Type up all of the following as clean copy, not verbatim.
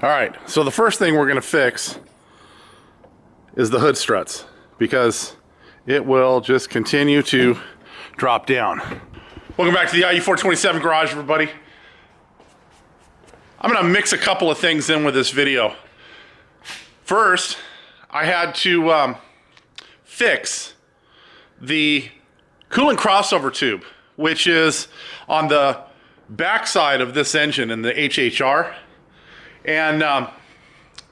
All right, so the first thing we're going to fix is the hood struts, because it will just continue to drop down. Welcome back to the IE427 garage, everybody. I'm going to mix a couple of things in with this video. First, I had to fix the coolant crossover tube, which is on the backside of this engine in the HHR. And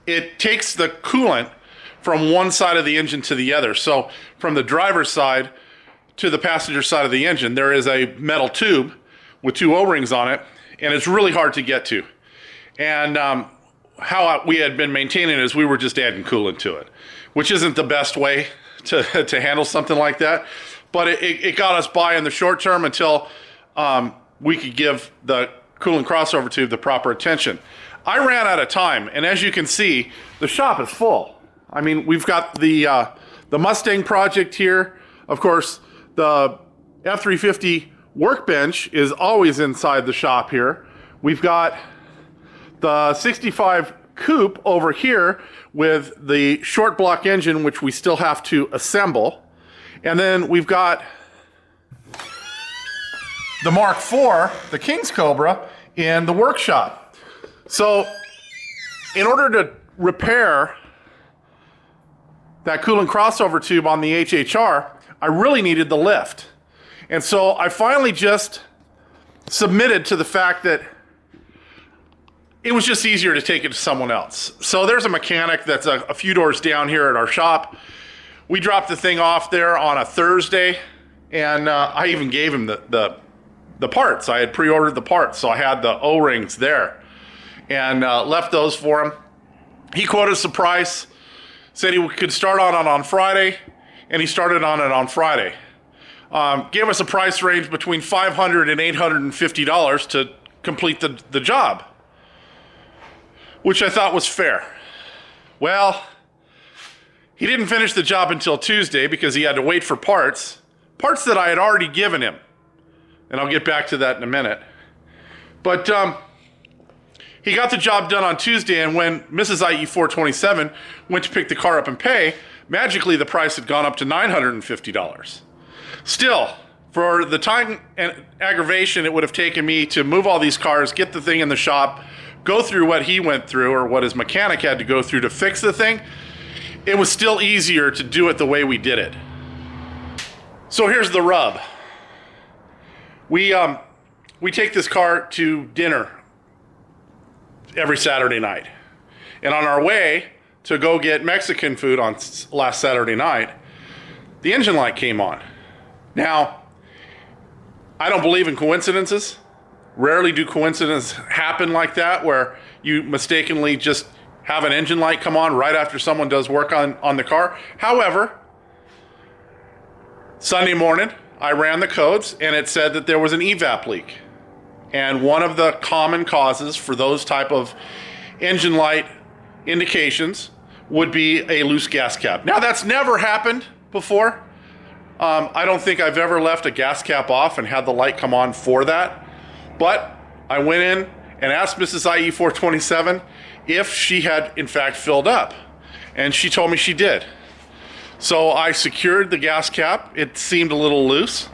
it takes the coolant from one side of the engine to the other. So from the driver's side to the passenger side of the engine, there is a metal tube with two O-rings on it, and it's really hard to get to. And how we had been maintaining it is we were just adding coolant to it, which isn't the best way to handle something like that. But it got us by in the short term until we could give the coolant crossover tube the proper attention. I ran out of time, and as you can see, the shop is full. I mean, we've got the Mustang project here. Of course, the F-350 workbench is always inside the shop here. We've got the 65 coupe over here with the short block engine, which we still have to assemble. And then we've got the Mark IV, the King's Cobra, in the workshop. So, in order to repair that coolant crossover tube on the HHR, I really needed the lift. And so I finally just submitted to the fact that it was just easier to take it to someone else. So there's a mechanic that's a few doors down here at our shop. We dropped the thing off there on a Thursday, and I even gave him the parts. I had pre-ordered the parts, so I had the O-rings there. And left those for him. He quoted us the price, said he could start on it on Friday, and he started on it on Friday. Gave us a price range between $500 and $850 to complete the job, which I thought was fair. Well, he didn't finish the job until Tuesday because he had to wait for parts that I had already given him. And I'll get back to that in a minute. But he got the job done on Tuesday, and when Mrs. IE427 went to pick the car up and pay, magically the price had gone up to $950. Still, for the time and aggravation it would have taken me to move all these cars, get the thing in the shop, go through what he went through or what his mechanic had to go through to fix the thing, it was still easier to do it the way we did it. So here's the rub. We take this car to dinner every Saturday night. And on our way to go get Mexican food on last Saturday night, the engine light came on. Now, I don't believe in coincidences. Rarely do coincidences happen like that, where you mistakenly just have an engine light come on right after someone does work on the car. However, Sunday morning, I ran the codes, and it said that there was an evap leak. And one of the common causes for those type of engine light indications would be a loose gas cap. Now, that's never happened before. I don't think I've ever left a gas cap off and had the light come on for that. But I went in and asked Mrs. IE427 if she had, in fact, filled up. And she told me she did. So I secured the gas cap. It seemed a little loose.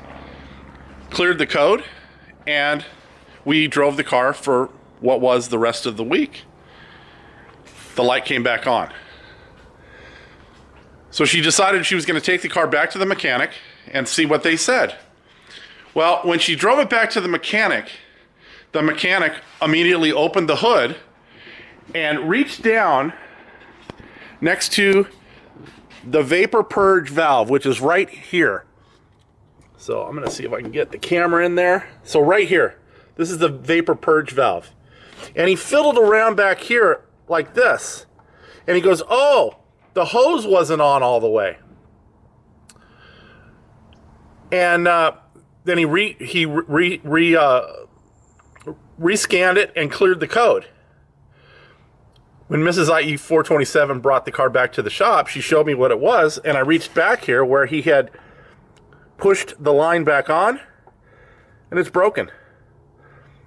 Cleared the code. And we drove the car for what was the rest of the week. The light came back on. So she decided she was going to take the car back to the mechanic and see what they said. Well, when she drove it back to the mechanic immediately opened the hood and reached down next to the vapor purge valve, which is right here. So I'm going to see if I can get the camera in there. So right here. This is the vapor purge valve. And he fiddled around back here like this. And he goes, oh, the hose wasn't on all the way. And then he rescanned it and cleared the code. When Mrs. IE427 brought the car back to the shop, she showed me what it was, and I reached back here where he had pushed the line back on, and it's broken.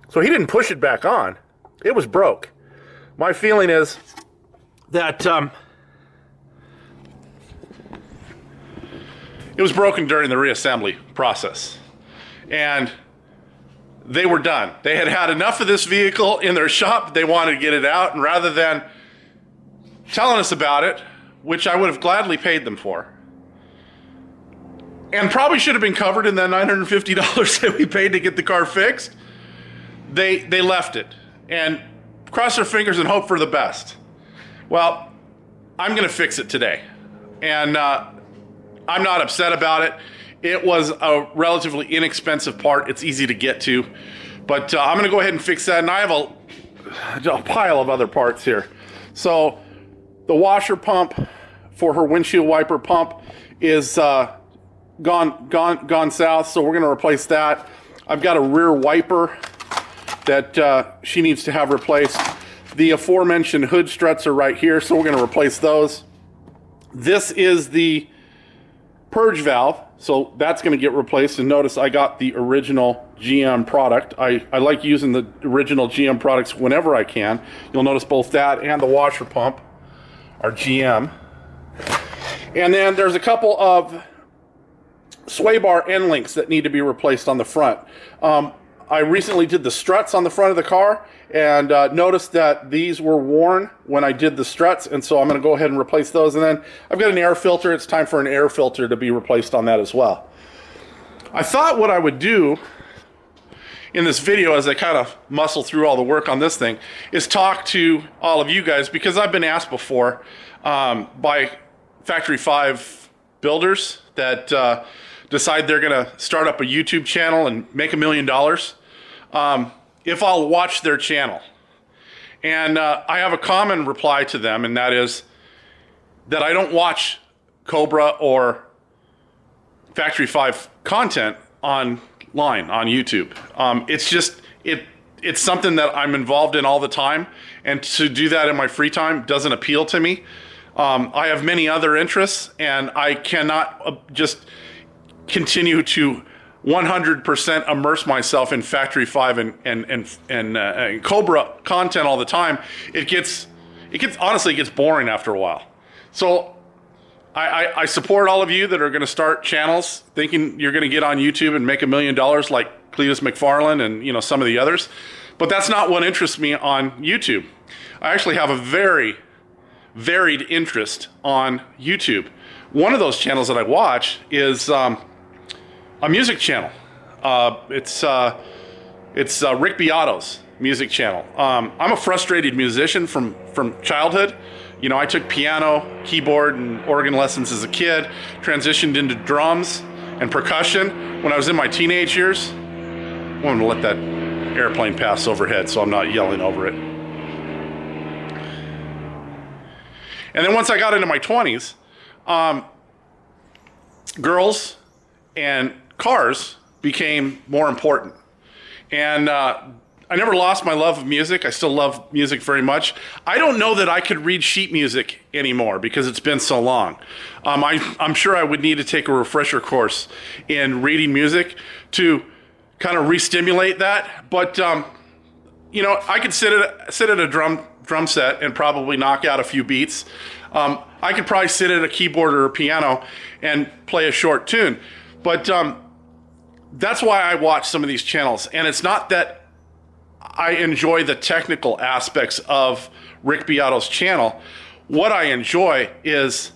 So he didn't push it back on. It was broke. my feeling is that it was broken during the reassembly process. And they were done. They had had enough of this vehicle in their shop. They wanted to get it out. And rather than telling us about it, which I would have gladly paid them for, and probably should have been covered in that $950 that we paid to get the car fixed, they left it and crossed their fingers and hope for the best. Well, I'm going to fix it today. And I'm not upset about it. It was a relatively inexpensive part. It's easy to get to. But I'm going to go ahead and fix that. And I have a pile of other parts here. So the washer pump for her windshield wiper pump is gone south. So we're going to replace that. I've got a rear wiper that she needs to have replaced. The aforementioned hood struts are right here. So we're going to replace those. This is the purge valve, so that's going to get replaced. And notice I got the original GM product. I like using the original GM products whenever I can. You'll notice both that and the washer pump are GM. And then there's a couple of sway bar end links that need to be replaced on the front. I recently did the struts on the front of the car and noticed that these were worn when I did the struts, and so I'm going to go ahead and replace those. And then I've got an air filter. It's time for an air filter to be replaced on that as well. I thought what I would do in this video, as I kind of muscle through all the work on this thing, is talk to all of you guys, because I've been asked before by Factory 5 builders that decide they're going to start up a YouTube channel and make $1 million, if I'll watch their channel. And I have a common reply to them, and that is that I don't watch Cobra or Factory 5 content online on YouTube. It's something that I'm involved in all the time, and to do that in my free time doesn't appeal to me. I have many other interests, and I cannot just continue to 100% immerse myself in Factory 5 and Cobra content all the time. It gets boring after a while. So I support all of you that are going to start channels thinking you're going to get on YouTube and make $1 million like Cletus McFarland and some of the others. But that's not what interests me on YouTube. I actually have a very varied interest on YouTube. One of those channels that I watch is a music channel. It's Rick Beato's music channel. I'm a frustrated musician from childhood. I took piano, keyboard, and organ lessons as a kid, transitioned into drums and percussion when I was in my teenage years. I'm going to let that airplane pass overhead so I'm not yelling over it. And then once I got into my 20s, girls and cars became more important. And I never lost my love of music. I still love music very much. I don't know that I could read sheet music anymore because it's been so long. I'm sure I would need to take a refresher course in reading music to kind of re-stimulate that. But I could sit at a drum set and probably knock out a few beats. I could probably sit at a keyboard or a piano and play a short tune. But that's why I watch some of these channels. And it's not that I enjoy the technical aspects of Rick Beato's channel. What I enjoy is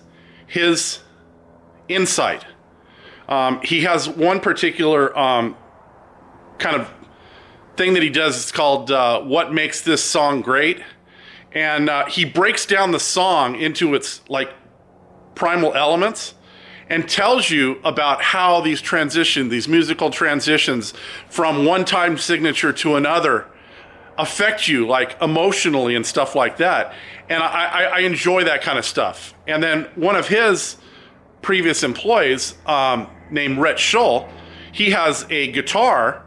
his insight. He has one particular kind of thing that he does. It's called What Makes This Song Great? And he breaks down the song into its primal elements and tells you about how these musical transitions from one time signature to another affect you emotionally and stuff like that. And I enjoy that kind of stuff. And then one of his previous employees named Rhett Schull, he has a guitar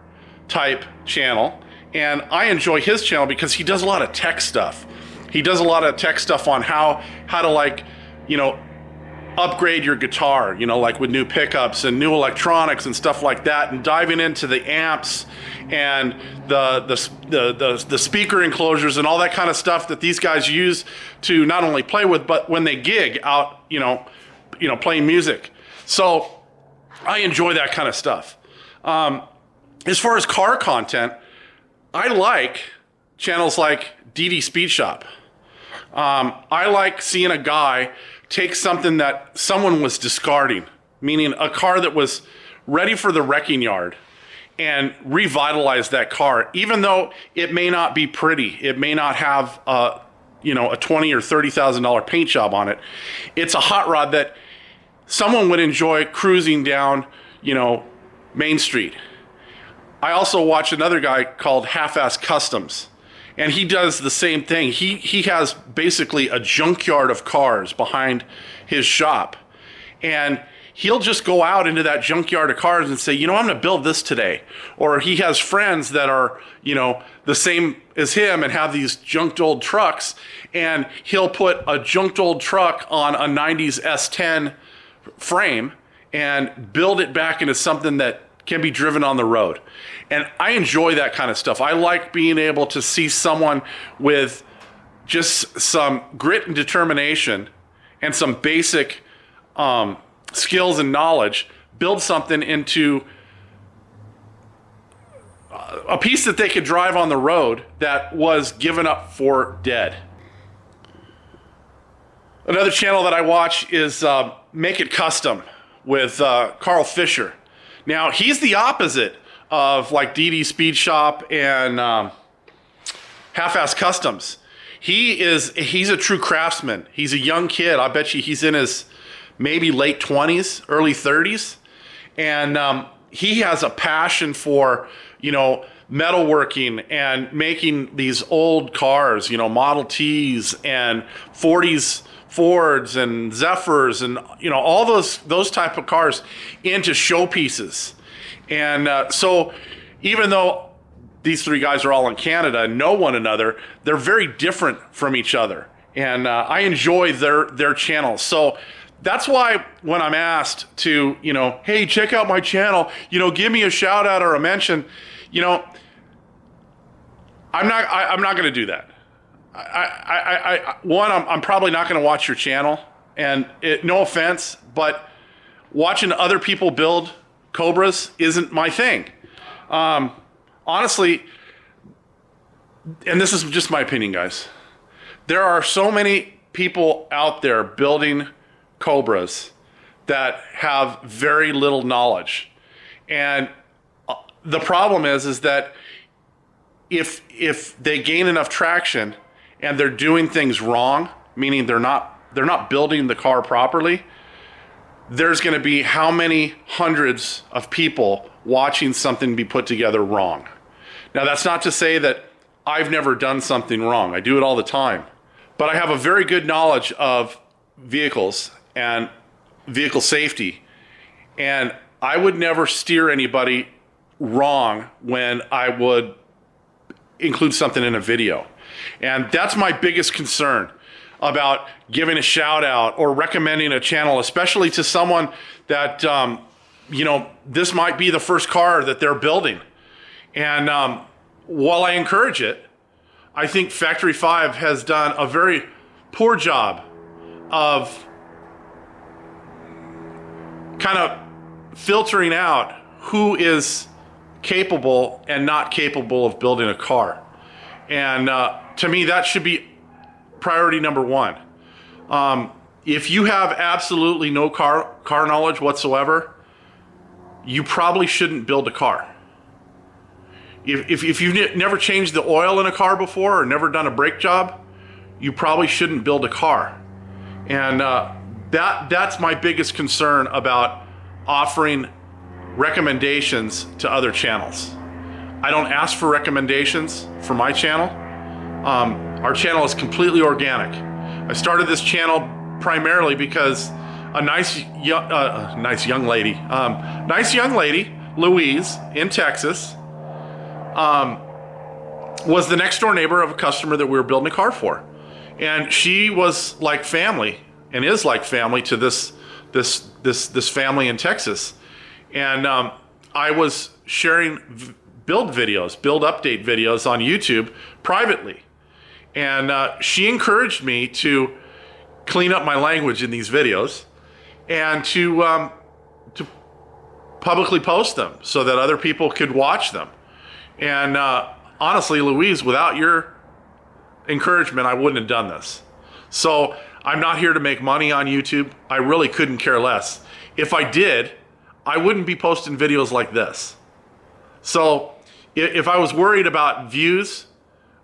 type channel, and I enjoy his channel because he does a lot of tech stuff. He does a lot of tech stuff on how to upgrade your guitar, you know, like with new pickups and new electronics and stuff like that, and diving into the amps and the speaker enclosures and all that kind of stuff that these guys use to not only play with, but when they gig out, you know, playing music. So I enjoy that kind of stuff. As far as car content, I like channels like DD Speed Shop. I like seeing a guy take something that someone was discarding, meaning a car that was ready for the wrecking yard, and revitalize that car, even though it may not be pretty. It may not have a $20,000 or $30,000 paint job on it. It's a hot rod that someone would enjoy cruising down, you know, Main Street. I also watch another guy called Half-Ass Customs, and he does the same thing. He has basically a junkyard of cars behind his shop, and he'll just go out into that junkyard of cars and say, you know, I'm going to build this today. Or he has friends that are, you know, the same as him and have these junked old trucks, and he'll put a junked old truck on a 90s S10 frame and build it back into something that can be driven on the road. And I enjoy that kind of stuff. I like being able to see someone with just some grit and determination and some basic skills and knowledge build something into a piece that they could drive on the road that was given up for dead. Another channel that I watch is Make It Custom with Carl Fisher. Now, he's the opposite of like DD Speed Shop and Half-Ass Customs. He's a true craftsman. He's a young kid. I bet you he's in his maybe late 20s, early 30s. And he has a passion for, you know, metalworking and making these old cars, you know, Model Ts and 40s Fords and Zephyrs and, you know, all those type of cars into showpieces. And so even though these three guys are all in Canada and know one another, they're very different from each other. And I enjoy their channels. So that's why when I'm asked to, you know, hey, check out my channel, you know, give me a shout out or a mention, you know, I'm not going to do that. I'm probably not going to watch your channel, and no offense, but watching other people build Cobras isn't my thing. Honestly, and this is just my opinion, guys, there are so many people out there building Cobras that have very little knowledge. And the problem is that if they gain enough traction and they're doing things wrong, meaning they're not building the car properly, there's going to be how many hundreds of people watching something be put together wrong. Now, that's not to say that I've never done something wrong. I do it all the time. But I have a very good knowledge of vehicles and vehicle safety. And I would never steer anybody wrong when I would include something in a video. And that's my biggest concern about giving a shout out or recommending a channel, especially to someone that, you know, this might be the first car that they're building. And while I encourage it, I think Factory 5 has done a very poor job of kind of filtering out who is capable and not capable of building a car. And to me, that should be priority number one. If you have absolutely no car knowledge whatsoever, you probably shouldn't build a car. If you've never changed the oil in a car before or never done a brake job, you probably shouldn't build a car. And that's my biggest concern about offering recommendations to other channels. I don't ask for recommendations for my channel. Our channel is completely organic. I started this channel primarily because a nice young lady, Louise in Texas, was the next door neighbor of a customer that we were building a car for. And she was like family and is like family to this this family in Texas, and I was sharing build update videos on YouTube privately, and she encouraged me to clean up my language in these videos and to publicly post them so that other people could watch them. And honestly, Louise, without your encouragement, I wouldn't have done this. So I'm not here to make money on YouTube. I really couldn't care less. If I did, I wouldn't be posting videos like this. So if I was worried about views,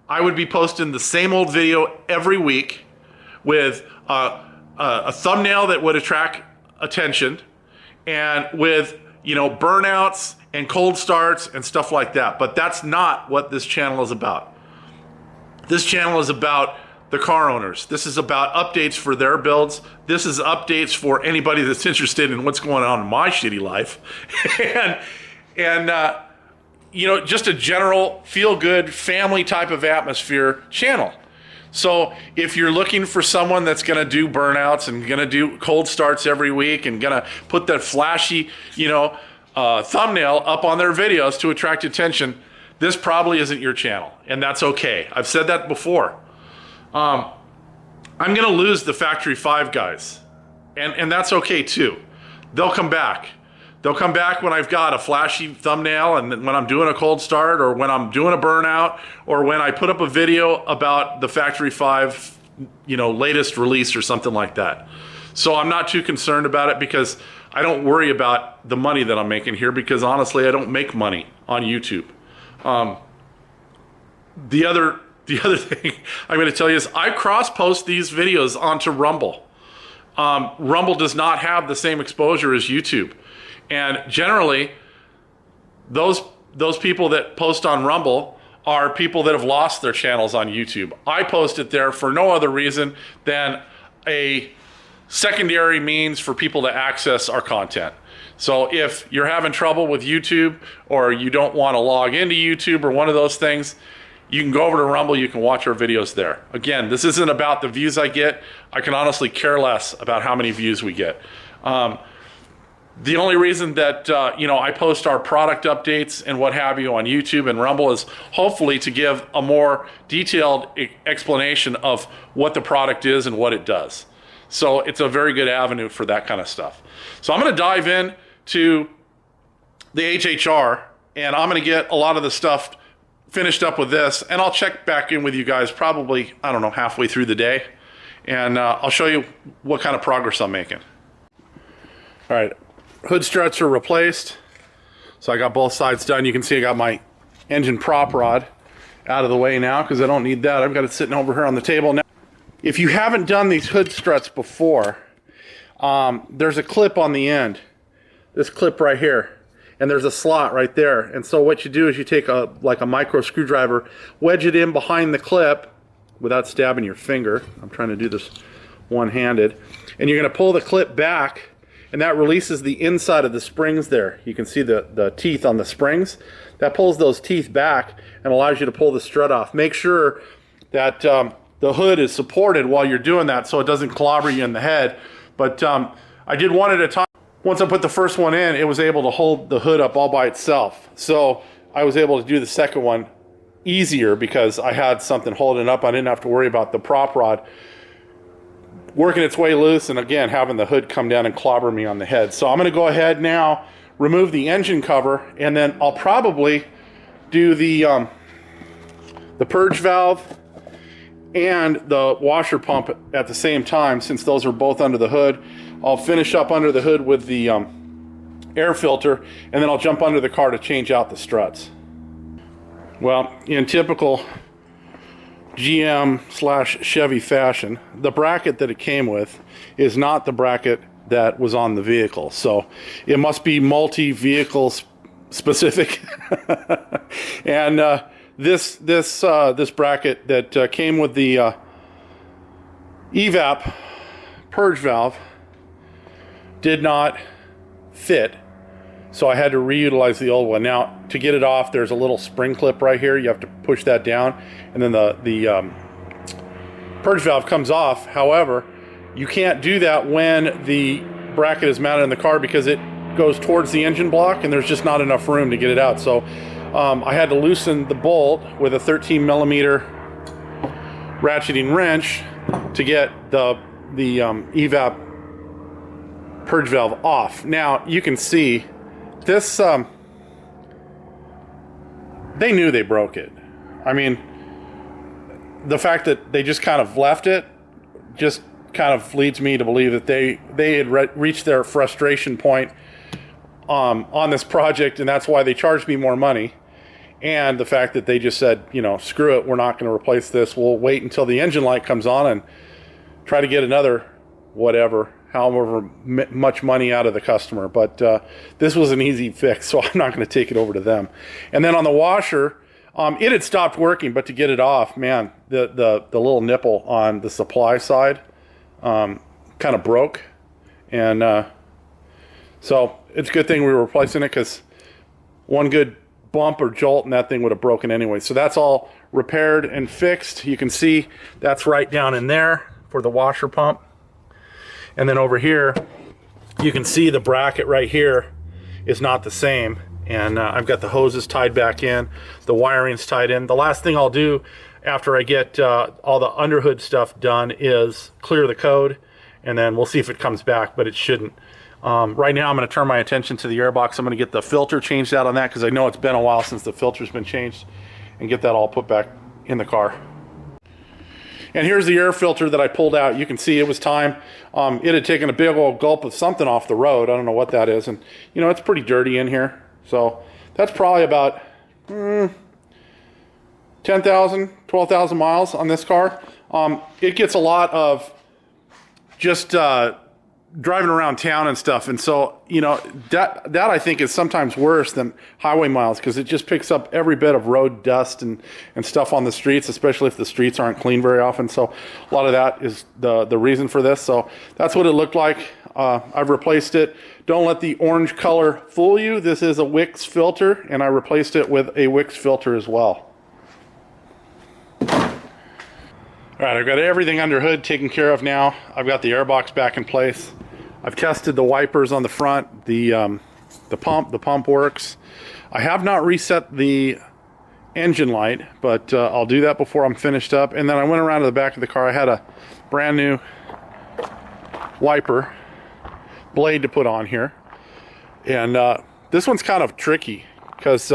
I would be posting the same old video every week with a thumbnail that would attract attention, and with, you know, burnouts and cold starts and stuff like that. But that's not what this channel is about. This channel is about the car owners. This is about updates for their builds. This is updates for anybody that's interested in what's going on in my shitty life. and you know, just a general feel-good family type of atmosphere channel. So if you're looking for someone that's going to do burnouts and going to do cold starts every week and going to put that flashy, you know, thumbnail up on their videos to attract attention, this probably isn't your channel, and that's okay. I've said that before. I'm going to lose the Factory 5 guys, and that's okay too. They'll come back. They'll come back when I've got a flashy thumbnail, and when I'm doing a cold start, or when I'm doing a burnout, or when I put up a video about the Factory 5, you know, latest release or something like that. So I'm not too concerned about it, because I don't worry about the money that I'm making here, because honestly, I don't make money on YouTube. The other thing I'm going to tell you is I cross-post these videos onto Rumble. Rumble does not have the same exposure as YouTube. And generally, those people that post on Rumble are people that have lost their channels on YouTube. I post it there for no other reason than a secondary means for people to access our content. So if you're having trouble with YouTube, or you don't want to log into YouTube, or one of those things, you can go over to Rumble. You can watch our videos there. Again, this isn't about the views I get. I can honestly care less about how many views we get. The only reason that you know, I post our product updates and what have you on YouTube and Rumble is hopefully to give a more detailed explanation of what the product is and what it does. So it's a very good avenue for that kind of stuff. So I'm going to dive in to the HHR, and I'm going to get a lot of the stuff finished up with this, and I'll check back in with you guys probably, I don't know, halfway through the day, and I'll show you what kind of progress I'm making. All right. Hood struts are replaced, so I got both sides done. You can see I got my engine prop rod out of the way now, because I don't need that. I've got it sitting over here on the table now. If you haven't done these hood struts before, there's a clip on the end, this clip right here, and there's a slot right there. And so what you do is you take like a micro screwdriver, wedge it in behind the clip without stabbing your finger. I'm trying to do this one-handed, and you're going to pull the clip back, and that releases the inside of the springs there. You can see the teeth on the springs. That pulls those teeth back and allows you to pull the strut off. Make sure that the hood is supported while you're doing that, so it doesn't clobber you in the head. But I did one at a time. Once I put the first one in, it was able to hold the hood up all by itself. So I was able to do the second one easier because I had something holding it up. I didn't have to worry about the prop rod working its way loose, and again, having the hood come down and clobber me on the head. So I'm going to go ahead now, remove the engine cover, and then I'll probably do the purge valve and the washer pump at the same time, since those are both under the hood. I'll finish up under the hood with the air filter, and then I'll jump under the car to change out the struts. Well, in typical GM/Chevy fashion, the bracket that it came with is not the bracket that was on the vehicle. So it must be multi-vehicle specific. And this bracket that came with the evap purge valve did not fit, so I had to reutilize the old one. Now, to get it off, there's a little spring clip right here. You have to push that down, and then the purge valve comes off. However, you can't do that when the bracket is mounted in the car because it goes towards the engine block and there's just not enough room to get it out. So I had to loosen the bolt with a 13 millimeter ratcheting wrench to get the evap purge valve off. Now you can see this, they knew they broke it. I mean, the fact that they just kind of left it just kind of leads me to believe that they had reached their frustration point on this project, and that's why they charged me more money. And the fact that they just said, you know, screw it, we're not going to replace this. We'll wait until the engine light comes on and try to get another whatever, however much money out of the customer. But this was an easy fix, so I'm not going to take it over to them. And then on the washer, it had stopped working, but to get it off, man, the little nipple on the supply side kind of broke. And so it's a good thing we were replacing it, because one good bump or jolt and that thing would have broken anyway. So that's all repaired and fixed. You can see that's right down in there for the washer pump. And then over here, you can see the bracket right here is not the same. And I've got the hoses tied back in, the wiring's tied in. The last thing I'll do after I get all the underhood stuff done is clear the code, and then we'll see if it comes back, but it shouldn't. Right now I'm going to turn my attention to the airbox. I'm going to get the filter changed out on that, because I know it's been a while since the filter's been changed, and get that all put back in the car. And here's the air filter that I pulled out. You can see it was time. It had taken a big old gulp of something off the road. I don't know what that is. And you know, it's pretty dirty in here. So that's probably about 10,000, 12,000 miles on this car. It gets a lot of just driving around town and stuff, and so, you know, that I think is sometimes worse than highway miles, because it just picks up every bit of road dust and stuff on the streets, especially if the streets aren't clean very often. So a lot of that is the reason for this. So that's what it looked like. I've replaced it. Don't let the orange color fool you. This is a Wix filter, and I replaced it with a Wix filter as well. All right, I've got everything under hood taken care of now. I've got the airbox back in place. I've tested the wipers on the front, the pump works. I have not reset the engine light, but I'll do that before I'm finished up. And then I went around to the back of the car. I had a brand new wiper blade to put on here. And this one's kind of tricky, because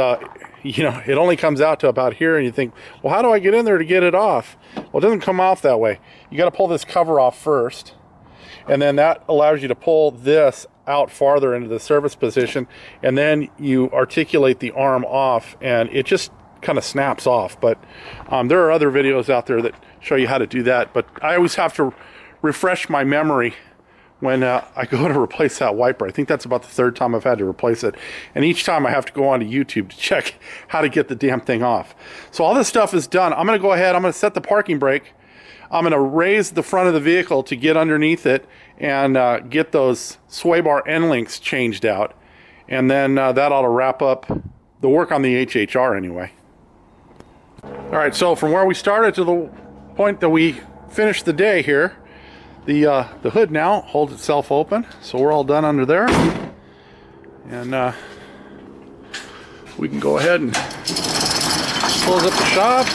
you know, it only comes out to about here, and you think, well, how do I get in there to get it off? Well, it doesn't come off that way. You got to pull this cover off first, and then that allows you to pull this out farther into the service position, and then you articulate the arm off, and it just kind of snaps off. But there are other videos out there that show you how to do that, but I always have to refresh my memory when I go to replace that wiper. I think that's about the third time I've had to replace it. And each time I have to go onto YouTube to check how to get the damn thing off. So all this stuff is done. I'm going to go ahead, I'm going to set the parking brake. I'm going to raise the front of the vehicle to get underneath it and get those sway bar end links changed out. And then that ought to wrap up the work on the HHR anyway. All right, so from where we started to the point that we finished the day here, the hood now holds itself open, so we're all done under there, and we can go ahead and close up the shop.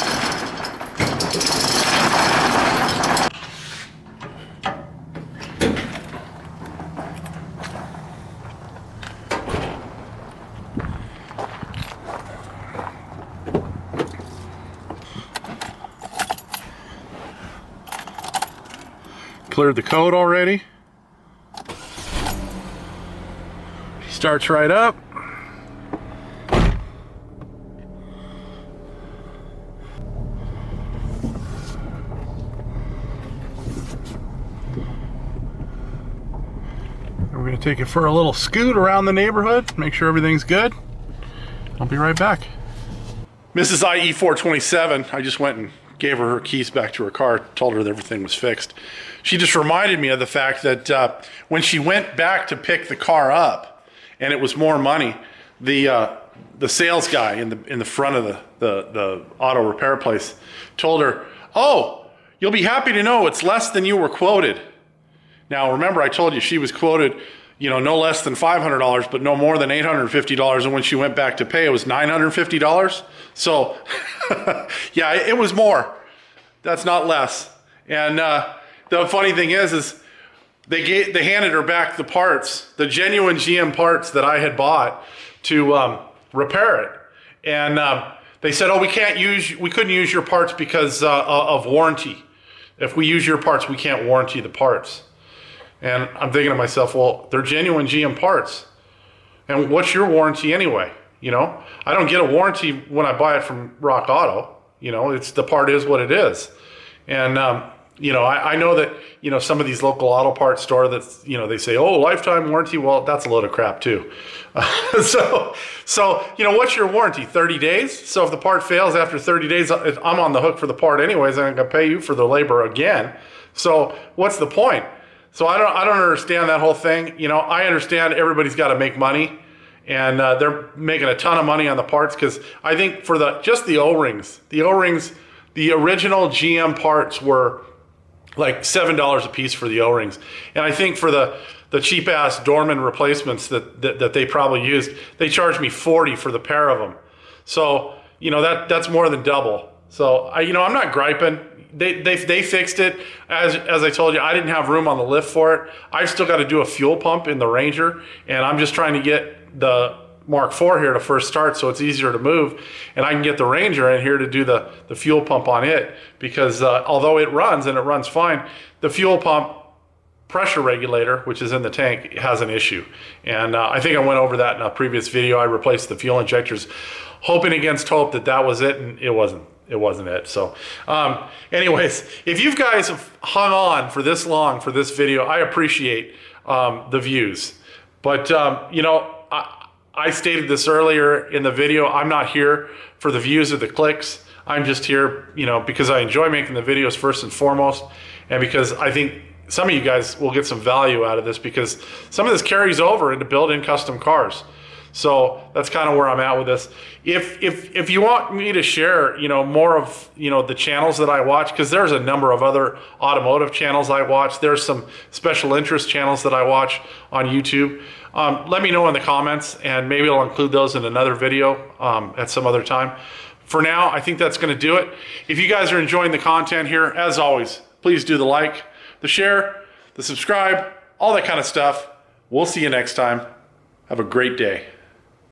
Cleared the code already. Starts right up. We're going to take it for a little scoot around the neighborhood, make sure everything's good. I'll be right back. Mrs. IE427, I just went and gave her keys back to her car, told her that everything was fixed. She just reminded me of the fact that when she went back to pick the car up, and it was more money, the sales guy in the front of the auto repair place told her, "Oh, you'll be happy to know it's less than you were quoted." Now, remember, I told you she was quoted, no less than $500, but no more than $850. And when she went back to pay, it was $950. So, yeah, it was more. That's not less. And the funny thing is they handed her back the parts, the genuine GM parts that I had bought to repair it. And they said, oh, we couldn't use your parts because of warranty. If we use your parts, we can't warranty the parts. And I'm thinking to myself, well, they're genuine GM parts. And what's your warranty anyway? I don't get a warranty when I buy it from Rock Auto. It's the part is what it is. And, I know that, some of these local auto parts store that's, they say, oh, lifetime warranty. Well, that's a load of crap too. So, what's your warranty? 30 days? So if the part fails after 30 days, I'm on the hook for the part anyways. I'm going to pay you for the labor again. So what's the point? So I don't understand that whole thing. I understand everybody's got to make money, and they're making a ton of money on the parts, because I think for just the O-rings, the original GM parts were like $7 a piece for the O-rings. And I think for the cheap ass Dorman replacements that they probably used, they charged me $40 for the pair of them. So, that's more than double. So I'm not griping. They fixed it. As I told you, I didn't have room on the lift for it. I've still got to do a fuel pump in the Ranger, and I'm just trying to get the Mark IV here to first start so it's easier to move, and I can get the Ranger in here to do the fuel pump on it, because although it runs and it runs fine, the fuel pump pressure regulator, which is in the tank, has an issue. And I think I went over that in a previous video. I replaced the fuel injectors, hoping against hope that was it, and it wasn't. It wasn't it. So anyways, if you guys have hung on for this long for this video, I appreciate the views. But, I stated this earlier in the video. I'm not here for the views or the clicks. I'm just here, because I enjoy making the videos first and foremost, and because I think some of you guys will get some value out of this, because some of this carries over into building custom cars. So that's kind of where I'm at with this. If you want me to share, more of, the channels that I watch, because there's a number of other automotive channels I watch. There's some special interest channels that I watch on YouTube. Let me know in the comments, and maybe I'll include those in another video at some other time. For now, I think that's going to do it. If you guys are enjoying the content here, as always, please do the like, the share, the subscribe, all that kind of stuff. We'll see you next time. Have a great day.